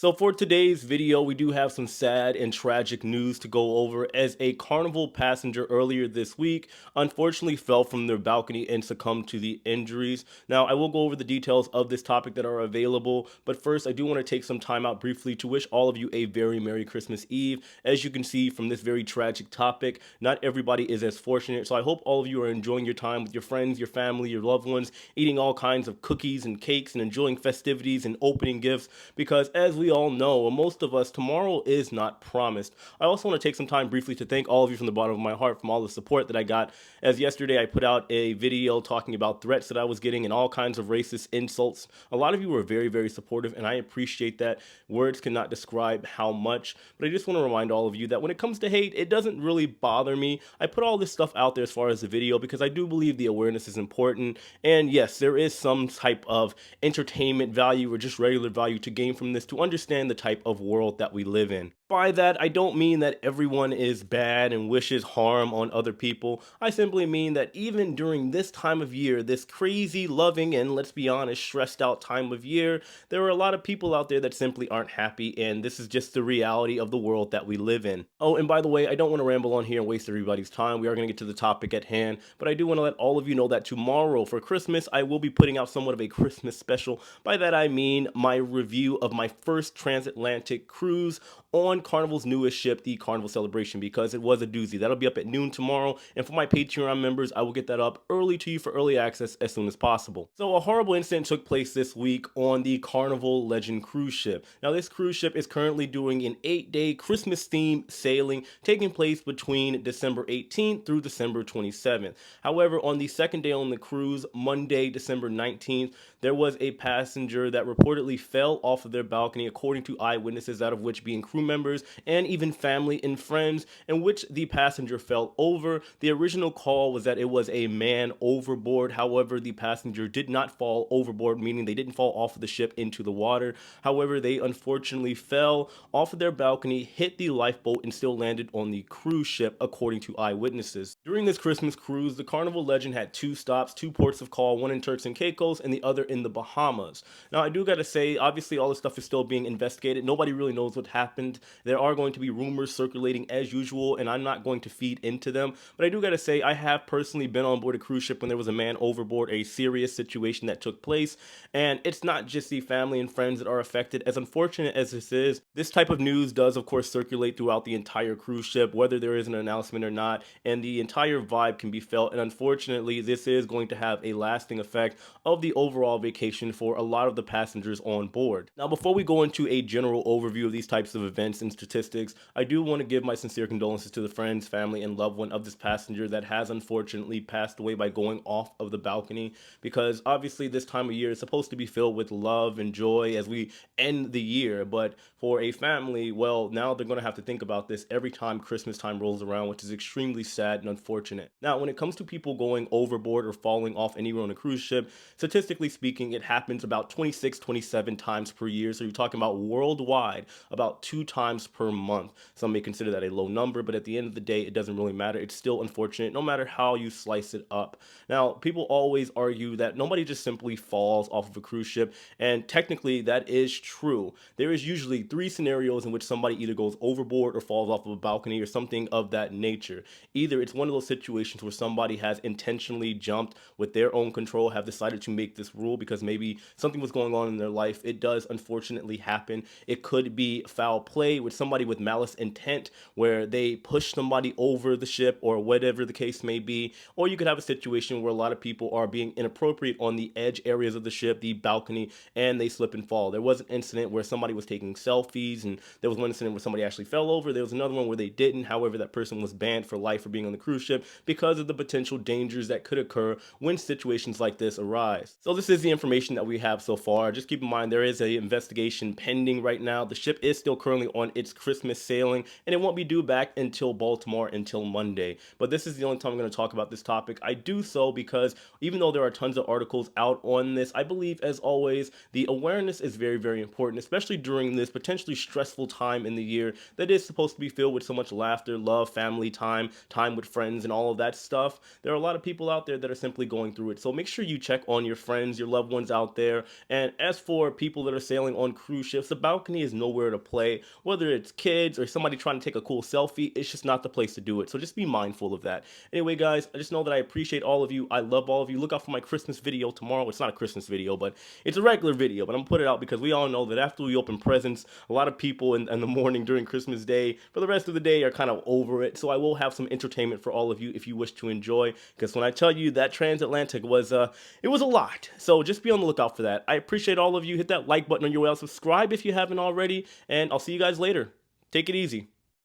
So for today's video, we do have some sad and tragic news to go over as a Carnival passenger earlier this week unfortunately fell from their balcony and succumbed to the injuries. Now, I will go over the details of this topic that are available, but first I do want to take some time out briefly to wish all of you a very Merry Christmas Eve. As you can see from this very tragic topic, not everybody is as fortunate, so I hope all of you are enjoying your time with your friends, your family, your loved ones, eating all kinds of cookies and cakes and enjoying festivities and opening gifts because as we all know, most of us, tomorrow is not promised. I also want to take some time briefly to thank all of you from the bottom of my heart from all the support that I got. As yesterday I put out a video talking about threats that I was getting and all kinds of racist insults. A lot of you were very, very supportive, and I appreciate that. Words cannot describe how much, but I just want to remind all of you that when it comes to hate, it doesn't really bother me. I put all this stuff out there as far as the video because I do believe the awareness is important. And yes, there is some type of entertainment value or just regular value to gain from this to understand the type of world that we live in. By that, I don't mean that everyone is bad and wishes harm on other people. I simply mean that even during this time of year, this crazy, loving, and let's be honest, stressed out time of year, there are a lot of people out there that simply aren't happy, and this is just the reality of the world that we live in. Oh, and by the way, I don't want to ramble on here and waste everybody's time. We are going to get to the topic at hand, but I do want to let all of you know that tomorrow for Christmas, I will be putting out somewhat of a Christmas special. By that, I mean my review of my first transatlantic cruise on Carnival's newest ship, the Carnival Celebration, because it was a doozy. That'll be up at noon tomorrow, and for my Patreon members, I will get that up early to you for early access as soon as possible. So a horrible incident took place this week on the Carnival Legend cruise ship. Now, this cruise ship is currently doing an 8-day Christmas-themed sailing taking place between December 18th through December 27th. However, on the second day on the cruise, Monday, December 19th, there was a passenger that reportedly fell off of their balcony, according to eyewitnesses, out of which being crew members and even family and friends, in which the passenger fell over. The original call was that it was a man overboard. However, the passenger did not fall overboard, meaning they didn't fall off of the ship into the water. However, they unfortunately fell off of their balcony, hit the lifeboat, and still landed on the cruise ship, according to eyewitnesses. During this Christmas cruise, the Carnival Legend had two stops, two ports of call, one in Turks and Caicos and the other in the Bahamas. Now, I do gotta say, obviously, all this stuff is still being investigated. Nobody really knows what happened. There are going to be rumors circulating as usual, and I'm not going to feed into them. But I do gotta say, I have personally been on board a cruise ship when there was a man overboard, a serious situation that took place. And it's not just the family and friends that are affected. As unfortunate as this is, this type of news does, of course, circulate throughout the entire cruise ship, whether there is an announcement or not, and the entire vibe can be felt. And unfortunately, this is going to have a lasting effect of the overall vacation for a lot of the passengers on board. Now, before we go into a general overview of these types of events and statistics, I do want to give my sincere condolences to the friends, family, and loved one of this passenger that has unfortunately passed away by going off of the balcony, because obviously this time of year is supposed to be filled with love and joy as we end the year, but for a family, well, now they're going to have to think about this every time Christmas time rolls around, which is extremely sad and unfortunate. Now, when it comes to people going overboard or falling off anywhere on a cruise ship, statistically speaking, it happens about 26, 27 times per year. So you're talking about worldwide, about 2 times per month. Some may consider that a low number, but at the end of the day, it doesn't really matter. It's still unfortunate, no matter how you slice it up. Now, people always argue that nobody just simply falls off of a cruise ship, and technically that is true. There is usually 3 scenarios in which somebody either goes overboard or falls off of a balcony or something of that nature. Either it's one of those situations where somebody has intentionally jumped with their own control, have decided to make this rule because maybe something was going on in their life. It does unfortunately happen. It could be foul play with somebody with malice intent where they push somebody over the ship or whatever the case may be. Or you could have a situation where a lot of people are being inappropriate on the edge areas of the ship, the balcony, and they slip and fall. There was an incident where somebody was taking selfies, and there was one incident where somebody actually fell over. There was another one where they didn't. However, that person was banned for life for being on the cruise ship because of the potential dangers that could occur when situations like this arise. So this is the information that we have so far. Just keep in mind there is an investigation pending right now. The ship is still currently on its Christmas sailing, and it won't be due back until Baltimore until Monday. But this is the only time I'm going to talk about this topic. I do so because even though there are tons of articles out on this, I believe, as always, the awareness is very, very important, especially during this potentially stressful time in the year that is supposed to be filled with so much laughter, love, family time, time with friends, and all of that stuff. There are a lot of people out there that are simply going through it. So make sure you check on your friends, your loved ones out there. And as for people that are sailing on cruise shifts, the balcony is nowhere to play. Whether it's kids or somebody trying to take a cool selfie, it's just not the place to do it. So just be mindful of that. Anyway, guys, I just know that I appreciate all of you. I love all of you. Look out for my Christmas video tomorrow. It's not a Christmas video, but it's a regular video. But I'm gonna put it out because we all know that after we open presents, a lot of people in the morning during Christmas Day, for the rest of the day, are kind of over it. So I will have some entertainment for all of you if you wish to enjoy. Because when I tell you that transatlantic was it was a lot. So just be on the lookout for that. I appreciate all of you. Hit that like button on your way out. Subscribe if you haven't already, and I'll see you guys later. Take it easy.